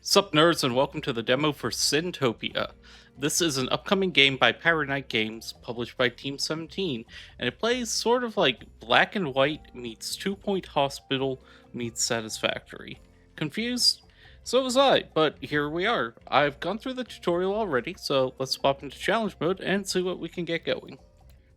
Sup nerds and welcome to the demo for Sintopia. This is an upcoming game by Paradise Games, published by Team 17, and it plays sort of like Black and White meets Two Point Hospital meets Satisfactory. Confused? So was I, but here we are. I've gone through the tutorial already, so let's pop into challenge mode and see what we can get going.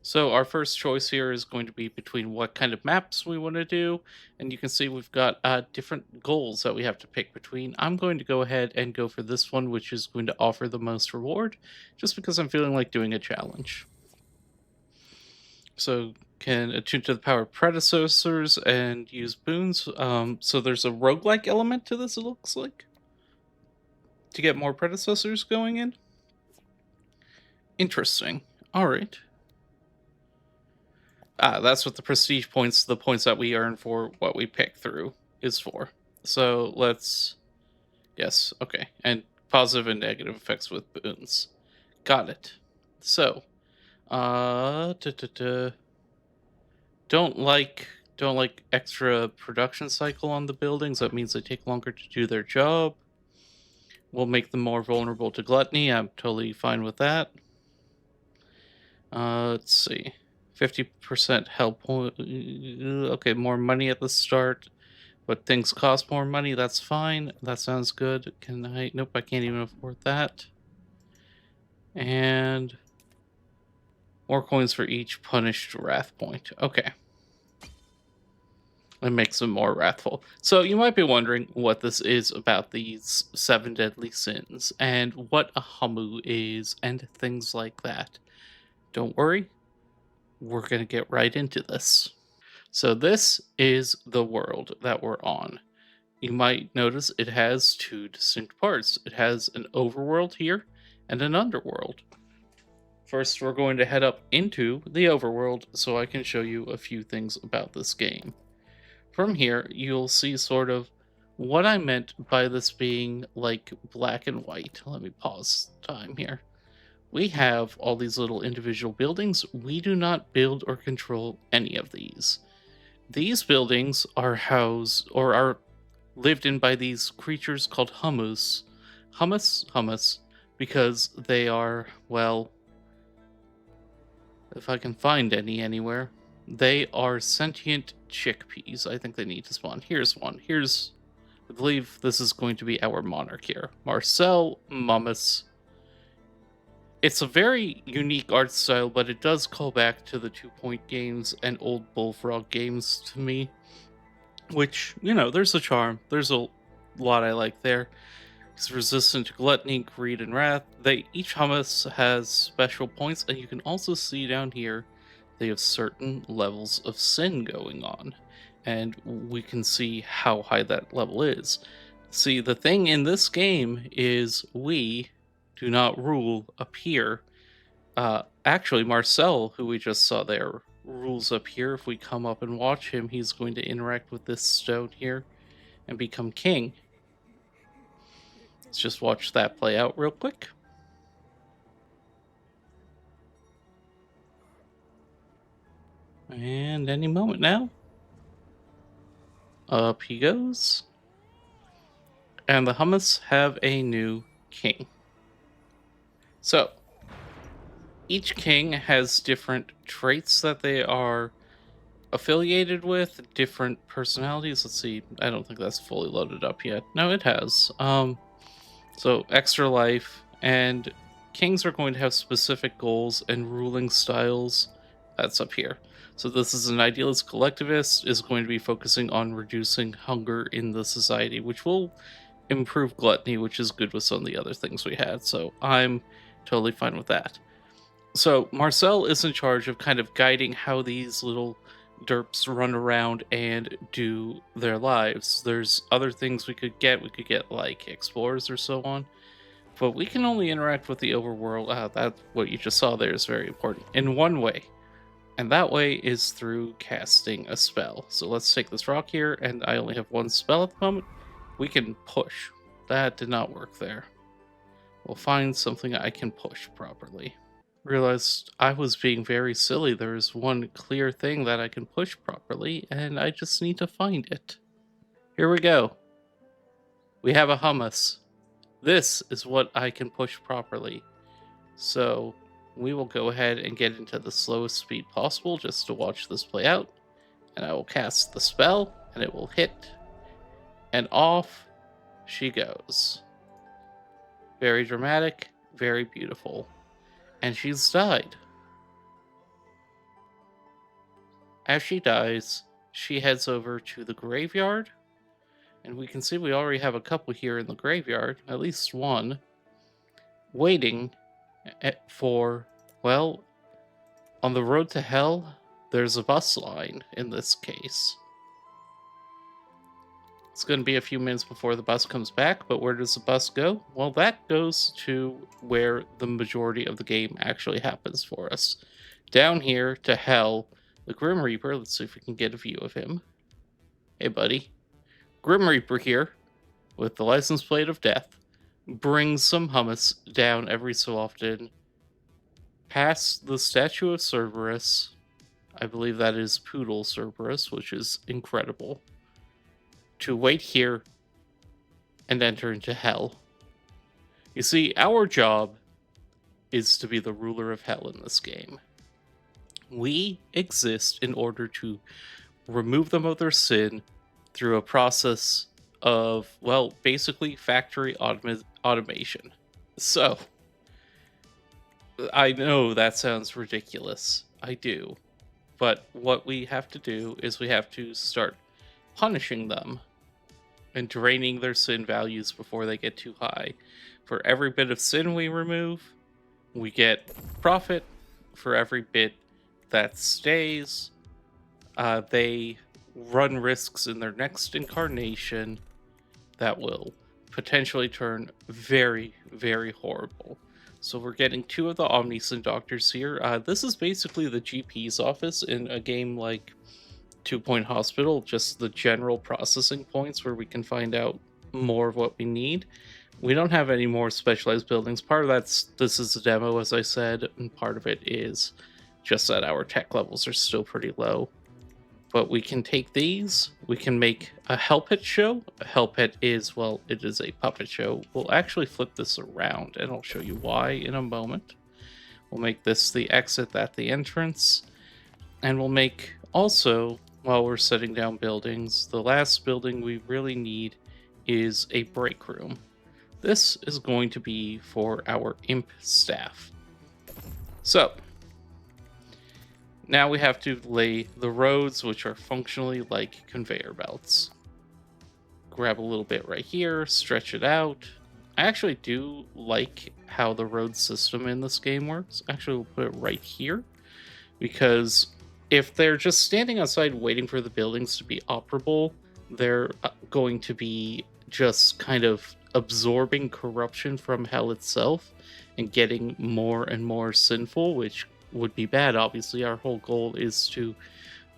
So our first choice here is going to be between what kind of maps we want to do, and you can see we've got different goals that we have to pick between. I'm going to go ahead and go for this one, which is going to offer the most reward, just because I'm feeling like doing a challenge. So can attune to the power of predecessors and use boons. So there's a roguelike element to this, it looks like, to get more predecessors going in. Interesting. All right. That's what the prestige points, the points that we earn for what we pick through, is for. So let's, yes, okay. And positive and negative effects with boons. Got it. So, don't like extra production cycle on the buildings. That means they take longer to do their job. We'll make them more vulnerable to gluttony. I'm totally fine with that. Let's see. 50% help point. Okay, more money at the start, but things cost more money. That's fine. That sounds good. Can I? Nope, I can't even afford that. And more coins for each punished wrath point. Okay. It makes them more wrathful. So you might be wondering what this is about these 7 deadly sins and what a hamu is and things like that. Don't worry, we're going to get right into this. So this is the world that we're on. You might notice it has two distinct parts. It has an overworld here and an underworld. First, we're going to head up into the overworld so I can show you a few things about this game. From here, you'll see sort of what I meant by this being like black and white. Let me pause time here. We have all these little individual buildings. We do not build or control any of these. These buildings are housed or are lived in by these creatures called hummus, because they are, well, if I can find any anywhere, they are sentient chickpeas. I think they need to spawn. Here's one. I believe this is going to be our monarch here. Marcel Mummus. It's a very unique art style, but it does call back to the 2 Point games and old Bullfrog games to me. Which, there's a charm. There's a lot I like there. It's resistant to gluttony, greed, and wrath. Each hummus has special points, and you can also see down here they have certain levels of sin going on. And we can see how high that level is. See, the thing in this game is we do not rule up here. Actually, Marcel, who we just saw there, rules up here. If we come up and watch him, he's going to interact with this stone here and become king. Let's just watch that play out real quick. And any moment now. Up he goes. And the hummus have a new king. So, each king has different traits that they are affiliated with, different personalities. Let's see. I don't think that's fully loaded up yet. No, it has. So extra life, and kings are going to have specific goals and ruling styles. That's up here. So this is an idealist collectivist, is going to be focusing on reducing hunger in the society, which will improve gluttony, which is good with some of the other things we had. So I'm totally fine with that. So Marcel is in charge of kind of guiding how these little derps run around and do their lives. There's other things we could get. We could get like explorers or so on, but we can only interact with the overworld. That what you just saw there is very important in one way, and that way is through casting a spell. So let's take this rock here, and I only have one spell at the moment. We can push. That did not work there. We'll find something I can push properly. Realized I was being very silly. There's one clear thing that I can push properly, and I just need to find it. Here we go. We have a hummus. This is what I can push properly. So we will go ahead and get into the slowest speed possible just to watch this play out. And I will cast the spell, and it will hit, and off she goes. Very dramatic, very beautiful. And she's died. As she dies, she heads over to the graveyard, and we can see we already have a couple here in the graveyard, at least one, waiting for, well, on the road to hell, there's a bus line in this case. It's going to be a few minutes before the bus comes back, but where does the bus go? Well, that goes to where the majority of the game actually happens for us. Down here to hell, the Grim Reaper, let's see if we can get a view of him. Hey, buddy. Grim Reaper here, with the license plate of death, brings some hummus down every so often, past the statue of Cerberus. I believe that is Poodle Cerberus, which is incredible, to wait here and enter into hell. You see, our job is to be the ruler of hell in this game. We exist in order to remove them of their sin through a process of, well, basically factory automation. So, I know that sounds ridiculous. I do. But what we have to do is we have to start punishing them and draining their sin values before they get too high. For every bit of sin we remove, we get profit. For every bit that stays, they run risks in their next incarnation that will potentially turn very, very horrible. So we're getting two of the Omniscient Doctors here. This is basically the GP's office in a game like 2 Point Hospital, just the general processing points where we can find out more of what we need. We don't have any more specialized buildings. Part of this is a demo, as I said, and part of it is just that our tech levels are still pretty low. But we can take these, we can make a Hell Pit show. A Hell Pit is, well, it is a puppet show. We'll actually flip this around, and I'll show you why in a moment. We'll make this the exit, that the entrance. And we'll make also, while we're setting down buildings, the last building we really need is a break room. This is going to be for our imp staff. So, now we have to lay the roads, which are functionally like conveyor belts. Grab a little bit right here, stretch it out. I actually do like how the road system in this game works. Actually, we'll put it right here, because if they're just standing outside waiting for the buildings to be operable, they're going to be just kind of absorbing corruption from hell itself and getting more and more sinful, which would be bad. Obviously, our whole goal is to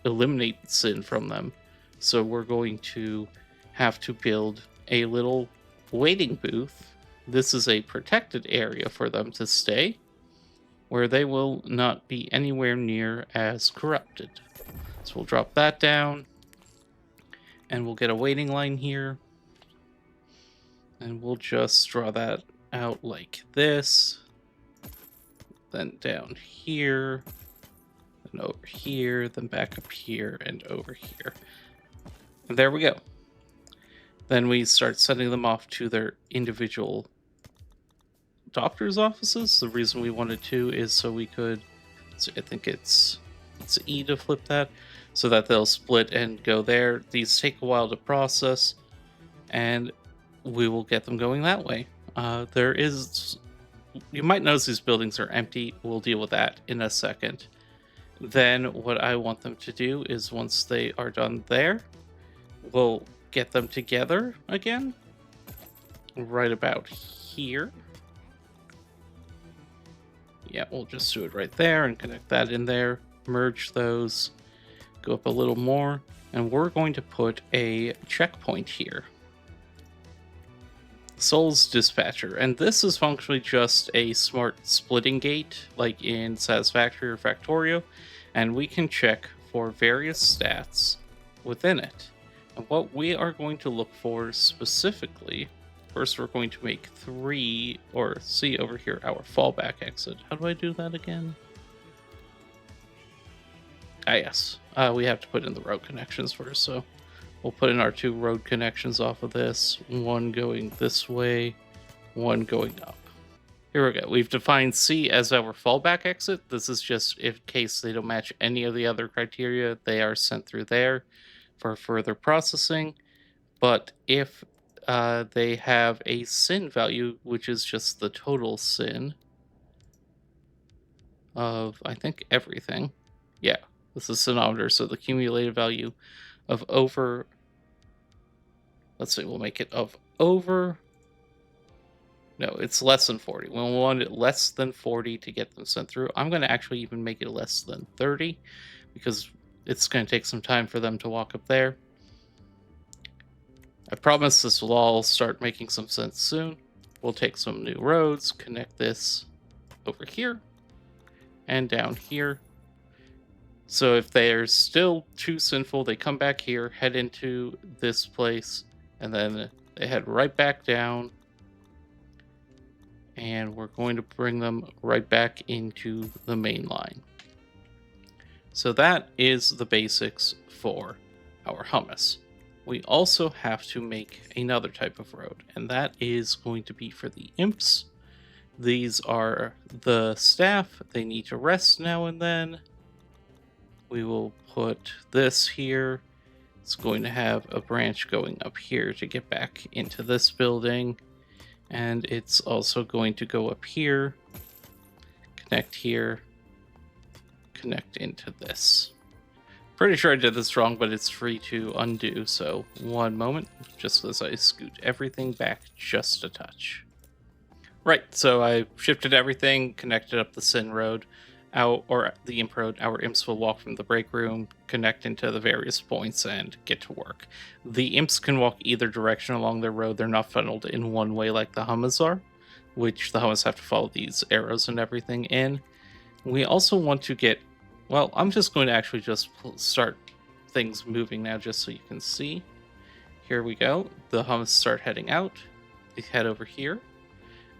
eliminate sin from them. So we're going to have to build a little waiting booth. This is a protected area for them to stay, where they will not be anywhere near as corrupted. So we'll drop that down, and we'll get a waiting line here. And we'll just draw that out like this. Then down here, then over here, then back up here, and over here. And there we go. Then we start sending them off to their individual doctor's offices. The reason we wanted to is so we could, so I think it's E to flip that, so that they'll split and go there. These take a while to process, and we will get them going that way. There is, you might notice these buildings are empty. We'll deal with that in a second. Then what I want them to do is once they are done there, we'll get them together again, right about here. Yeah, we'll just do it right there and connect that in there, merge those, go up a little more, and we're going to put a checkpoint here. Soul's Dispatcher, and this is functionally just a smart splitting gate like in Satisfactory or Factorio, and we can check for various stats within it. And what we are going to look for specifically First, we're going to make 3, or see over here, our fallback exit. How do I do that again? Ah, yes. We have to put in the road connections first, so we'll put in our 2 road connections off of this. One going this way, one going up. Here we go. We've defined C as our fallback exit. This is just in case they don't match any of the other criteria, they are sent through there for further processing. But if they have a sin value, which is just the total sin of, I think, everything. Yeah, this is sinometer, so the cumulative value of over, let's see, we'll make it of over, no, it's less than 40. We want it less than 40 to get them sent through. I'm going to actually even make it less than 30 because it's going to take some time for them to walk up there. I promise this will all start making some sense soon. We'll take some new roads, connect this over here and down here. So if they're still too sinful, they come back here, head into this place, and then they head right back down. And we're going to bring them right back into the main line. So that is the basics for our hummus. We also have to make another type of road, and that is going to be for the imps. These are the staff. They need to rest now and then. We will put this here. It's going to have a branch going up here to get back into this building. And it's also going to go up here, connect here, connect into this. Pretty sure I did this wrong, but it's free to undo. So one moment, just as I scoot everything back just a touch. Right, so I shifted everything, connected up the Sin Road, or the Imp Road. Our imps will walk from the break room, connect into the various points, and get to work. The imps can walk either direction along their road. They're not funneled in one way like the hummus are, which the hummus have to follow these arrows and everything in. We also want to get, well, I'm just going to actually just start things moving now just so you can see. Here we go. The hummus start heading out. They head over here.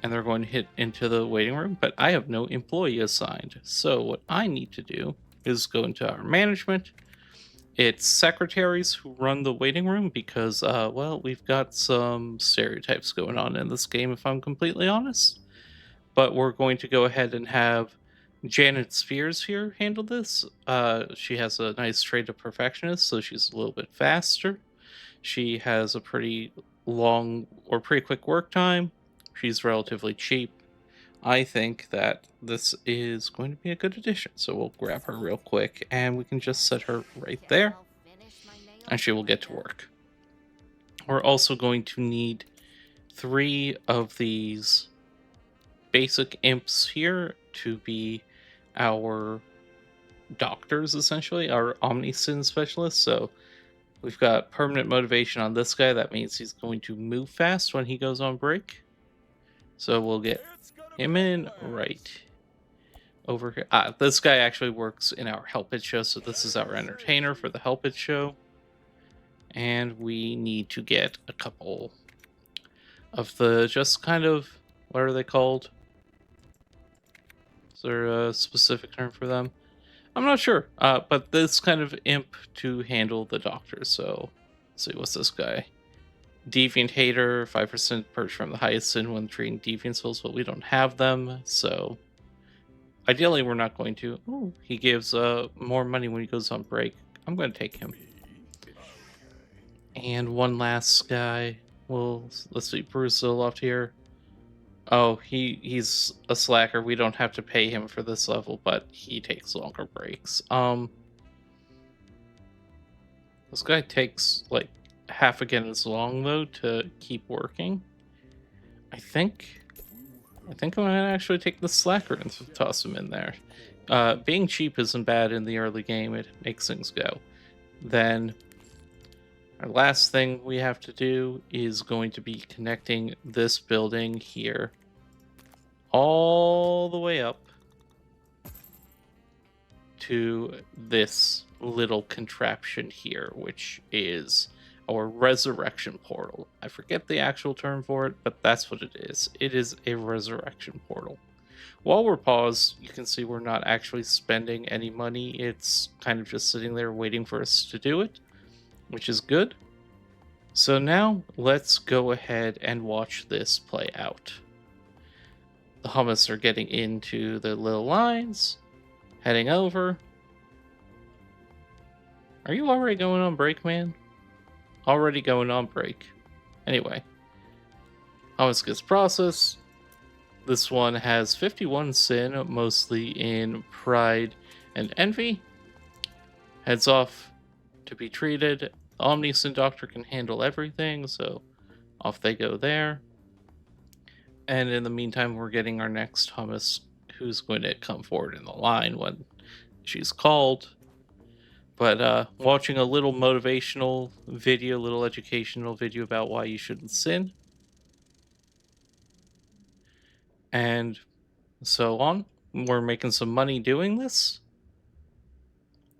And they're going to hit into the waiting room, but I have no employee assigned. So what I need to do is go into our management. It's secretaries who run the waiting room because, well, we've got some stereotypes going on in this game, if I'm completely honest. But we're going to go ahead and have Janet Spears here handle this. She has a nice trait of perfectionist, so she's a little bit faster. She has a pretty long or pretty quick work time. She's relatively cheap. I think that this is going to be a good addition. So we'll grab her real quick and we can just set her right there. And she will get to work. We're also going to need 3 of these basic imps here to be our doctors, essentially, our Omnisyn specialists. So we've got permanent motivation on this guy. That means he's going to move fast when he goes on break. So we'll get him in right over here. This guy actually works in our Help It show, so this is our entertainer for the Help It show. And we need to get a couple of the just kind of, what are they called? Is there a specific term for them? I'm not sure, but this kind of imp to handle the doctors. So let's see, what's this guy? Deviant Hater, 5% purge from the highest sin when treating deviant souls, but we don't have them, so ideally we're not going to. Oh, he gives more money when he goes on break. I'm going to take him. And one last guy. Well, let's see, Bruce Zoloft here. Oh, he's a slacker. We don't have to pay him for this level, but he takes longer breaks. This guy takes like half again as long though to keep working. I think I'm gonna actually take the slacker and toss him in there. Being cheap isn't bad in the early game. It makes things go. Then our last thing we have to do is going to be connecting this building here all the way up to this little contraption here, which is our resurrection portal. I forget the actual term for it, but that's what it is. It is a resurrection portal. While we're paused, you can see we're not actually spending any money. It's kind of just sitting there waiting for us to do it, which is good. So now let's go ahead and watch this play out. The hummus are getting into the little lines, heading over. Are you already going on break, man? Already going on break. Anyway, hummus gets processed. This one has 51 sin, mostly in pride and envy. Heads off to be treated. The Omni Sin Doctor can handle everything, so off they go there. And in the meantime, we're getting our next hummus who's going to come forward in the line when she's called. But watching a little motivational video, little educational video about why you shouldn't sin, and so on. We're making some money doing this.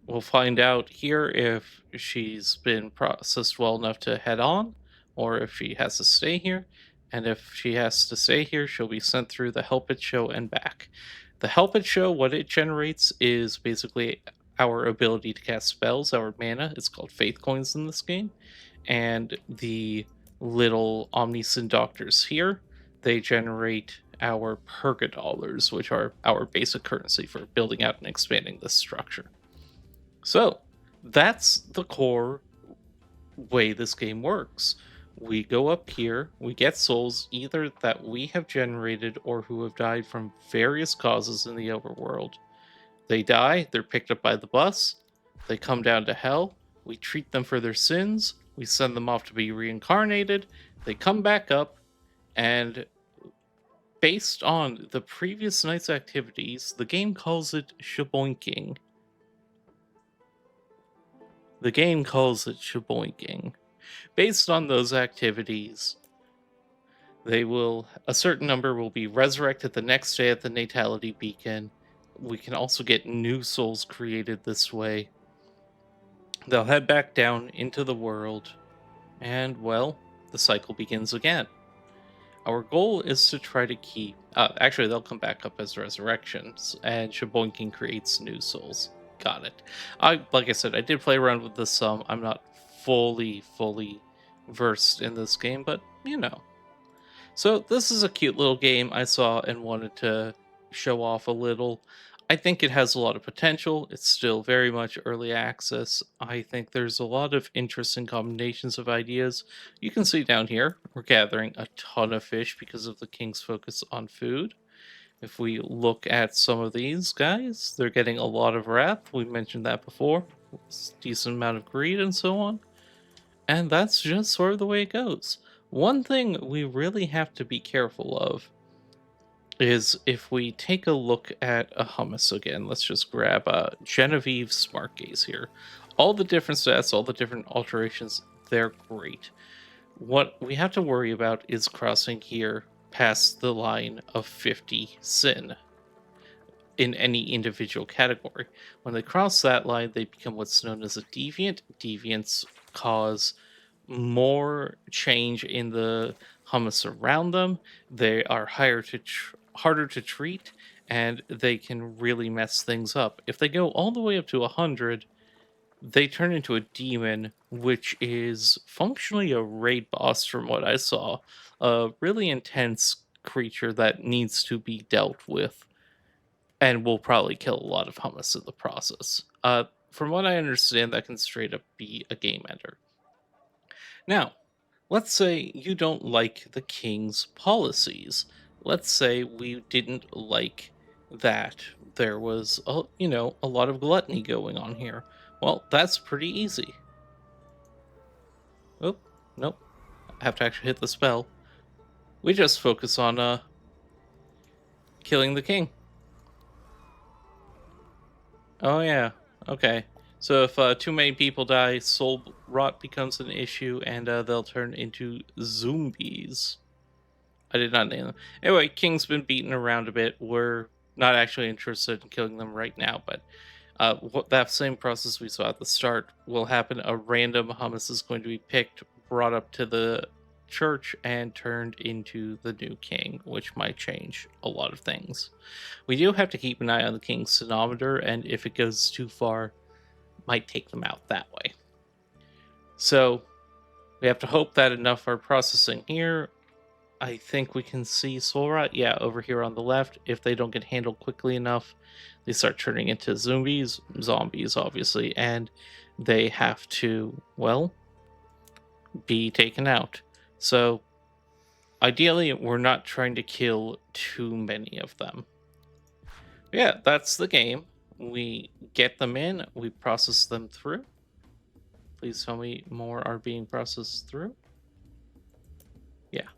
We'll find out here if she's been processed well enough to head on, or if she has to stay here. And if she has to stay here, she'll be sent through the Help It Show and back. The Help It Show, what it generates is basically our ability to cast spells, our mana. It's called Faith Coins in this game. And the little Omnisin Doctors here, they generate our Purgadollars, which are our basic currency for building out and expanding this structure. So that's the core way this game works. We go up here, we get souls either that we have generated or who have died from various causes in the overworld. They die, they're picked up by the bus, they come down to hell, we treat them for their sins, we send them off to be reincarnated, they come back up, and based on the previous night's activities, the game calls it shaboinking. The game calls it shaboinking. Based on those activities, a certain number will be resurrected the next day at the Natality Beacon. We can also get new souls created this way. They'll head back down into the world, and well, the cycle begins again. Our goal is to try to keep. Actually, they'll come back up as resurrections, and shaboinking creates new souls. Got it. Like I said, I did play around with this some. I'm not fully versed in this game, but you know. So this is a cute little game I saw and wanted to show off a little. I think it has a lot of potential. It's still very much early access. I think there's a lot of interesting combinations of ideas. You can see down here, we're gathering a ton of fish because of the king's focus on food. If we look at some of these guys, they're getting a lot of wrath. We mentioned that before. Decent amount of greed and so on. And that's just sort of the way it goes. One thing we really have to be careful of is if we take a look at a hummus again, let's just grab a Genevieve Smart Gaze here. All the different stats, all the different alterations, they're great. What we have to worry about is crossing here past the line of 50 sin in any individual category. When they cross that line, they become what's known as a deviant. Deviants cause more change in the hummus around them. They are harder to treat, and they can really mess things up. If they go all the way up to 100, they turn into a demon, which is functionally a raid boss from what I saw. A really intense creature that needs to be dealt with and will probably kill a lot of hummus in the process. From what I understand, that can straight up be a game ender. Now, let's say you don't like the king's policies. Let's say we didn't like that there was a lot of gluttony going on here. Well, that's pretty easy. Oh, nope. I have to actually hit the spell. We just focus on killing the king. Oh yeah. Okay. So if too many people die, soul rot becomes an issue, and they'll turn into zombies. I did not name them. Anyway, King's been beaten around a bit. We're not actually interested in killing them right now, but that same process we saw at the start will happen. A random hummus is going to be picked, brought up to the church, and turned into the new king, which might change a lot of things. We do have to keep an eye on the king's sinometer, and if it goes too far, might take them out that way. So we have to hope that enough are processing here. I think we can see soul rot. Yeah, over here on the left. If they don't get handled quickly enough, they start turning into zombies, obviously, and they have to, well, be taken out. So ideally, we're not trying to kill too many of them. Yeah, that's the game. We get them in, we process them through. Please tell me more are being processed through. Yeah.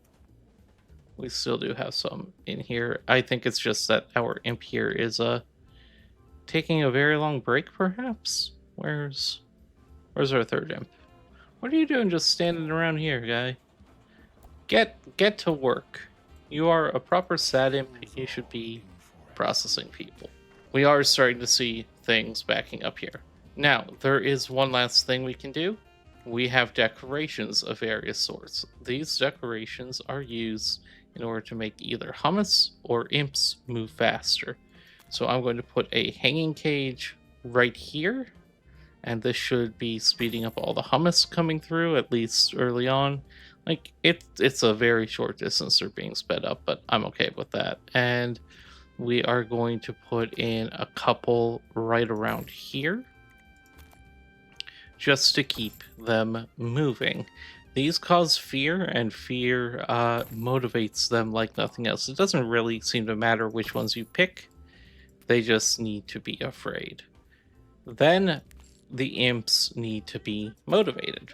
We still do have some in here. I think it's just that our imp here is taking a very long break, perhaps. Where's our third imp? What are you doing just standing around here, guy? Get to work. You are a proper sad imp. You should be processing people. We are starting to see things backing up here. Now, there is one last thing we can do. We have decorations of various sorts. These decorations are used in order to make either hummus or imps move faster. So I'm going to put a hanging cage right here, and this should be speeding up all the hummus coming through, at least early on. Like, it's a very short distance they're being sped up, but I'm okay with that. And we are going to put in a couple right around here, just to keep them moving. These cause fear, and fear motivates them like nothing else. It doesn't really seem to matter which ones you pick. They just need to be afraid. Then the imps need to be motivated.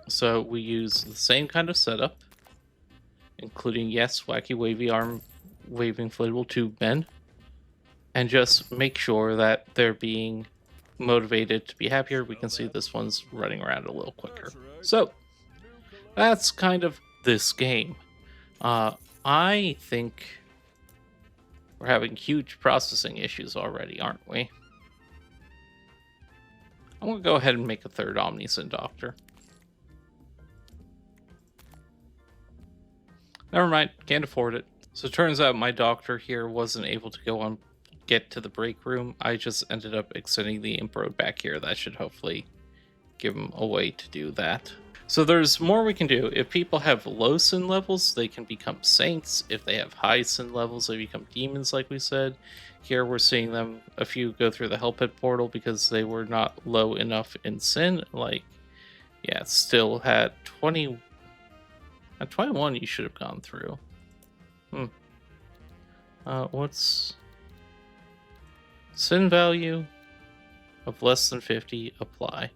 So we use the same kind of setup, including, yes, wacky wavy arm waving inflatable tube men, and just make sure that they're being motivated to be happier. We can see this one's running around a little quicker. So that's kind of this game. I think we're having huge processing issues already, aren't we? I'm going to go ahead and make a third Omniscient Doctor. Never mind, can't afford it. So it turns out my doctor here wasn't able to go on, get to the break room. I just ended up extending the imp road back here. That should hopefully give him a way to do that. So there's more we can do. If people have low sin levels, they can become saints. If they have high sin levels, they become demons, like we said. Here we're seeing them, a few go through the Hell Pit portal because they were not low enough in sin. Like, yeah, still had 20. At 21, you should have gone through. What's sin value of less than 50? Apply.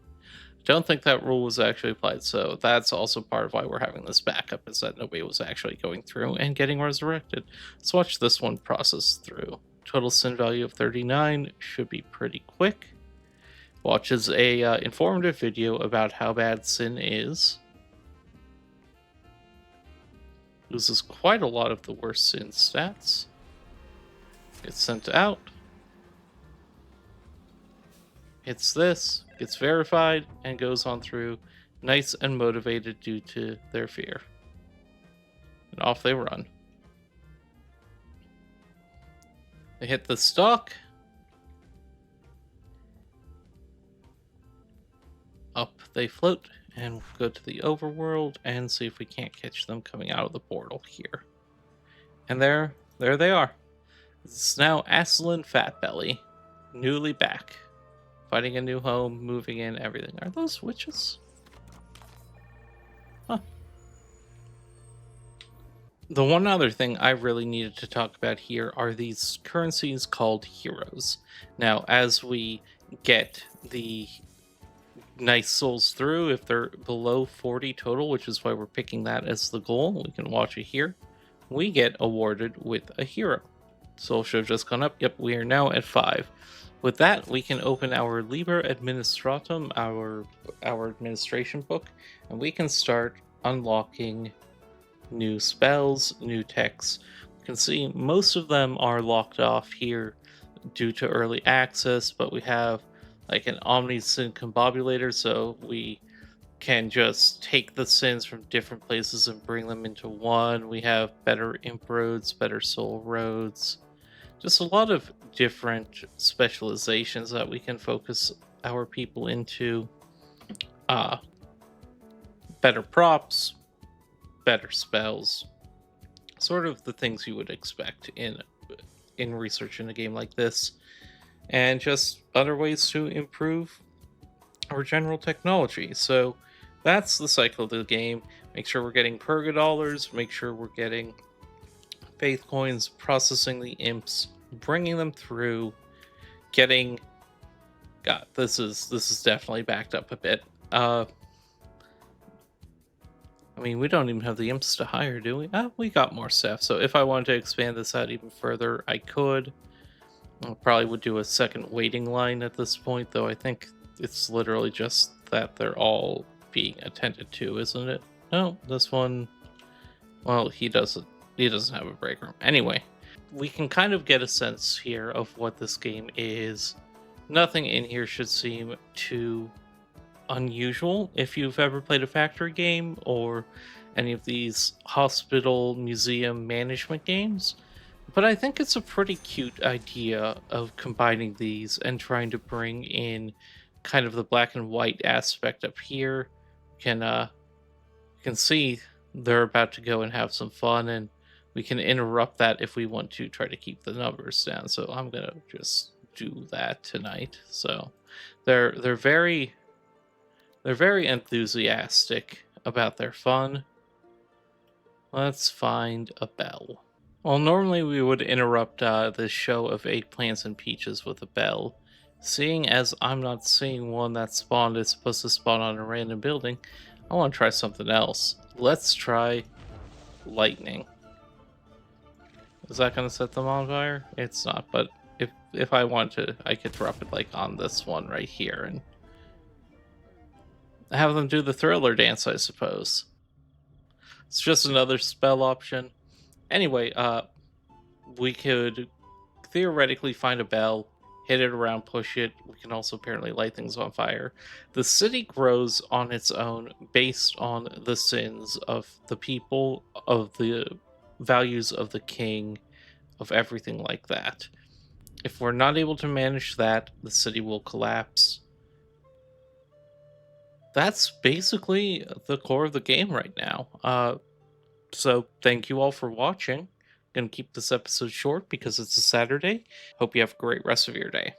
Don't think that rule was actually applied, so that's also part of why we're having this backup, is that nobody was actually going through and getting resurrected. Let's watch this one process through. Total sin value of 39 should be pretty quick. Watches a informative video about how bad sin is. Loses quite a lot of the worst sin stats. Gets sent out. Hits this, gets verified, and goes on through, nice and motivated due to their fear. And off they run. They hit the stalk. Up they float and go to the overworld and see if we can't catch them coming out of the portal here. And there they are. It's now Aslan Fatbelly, newly back. Finding a new home, moving in, everything. Are those witches? Huh. The one other thing I really needed to talk about here are these currencies called heroes. Now, as we get the nice souls through, if they're below 40 total, which is why we're picking that as the goal, we can watch it here, we get awarded with a hero. Soul should have just gone up. Yep, we are now at 5. With that, we can open our Liber Administratum, our administration book, and we can start unlocking new spells, new texts. You can see most of them are locked off here due to early access, but we have like an omni-sin combobulator, so we can just take the sins from different places and bring them into one. We have better imp roads, better soul roads, just a lot of different specializations that we can focus our people into. Uh, Better props, better spells, sort of the things you would expect in research in a game like this, and just other ways to improve our general technology. So that's the cycle of the game. Make sure we're getting purga dollars, make sure we're getting faith coins, processing the imps, bringing them through, getting God, this is definitely backed up a bit. I mean, we don't even have the imps to hire, do we? We got more staff. So if I wanted to expand this out even further, I could. I probably would do a second waiting line at this point, though. I think it's literally just that they're all being attended to, isn't it? No, this one. Well, he doesn't. He doesn't have a break room. Anyway, we can kind of get a sense here of what this game is. Nothing in here should seem too unusual if you've ever played a factory game or any of these hospital museum management games. But I think it's a pretty cute idea of combining these and trying to bring in kind of the black and white aspect up here. You can see they're about to go and have some fun, and we can interrupt that if we want to try to keep the numbers down. So I'm gonna just do that tonight. So they're very they're very enthusiastic about their fun. Let's find a bell. Well, normally we would interrupt this show of eggplants and peaches with a bell. Seeing as I'm not seeing one that spawned is supposed to spawn on a random building, I want to try something else. Let's try lightning. Is that going to set them on fire? It's not, but if I want to, I could drop it like on this one right here and have them do the thriller dance, I suppose. It's just another spell option. Anyway, we could theoretically find a bell, hit it around, push it. We can also apparently light things on fire. The city grows on its own based on the sins of the people, of the values of the king, of everything like that. If we're not able to manage that, the city will collapse. That's basically the core of the game right now. So thank you all for watching. Gonna keep this episode short because it's a Saturday. Hope you have a great rest of your day.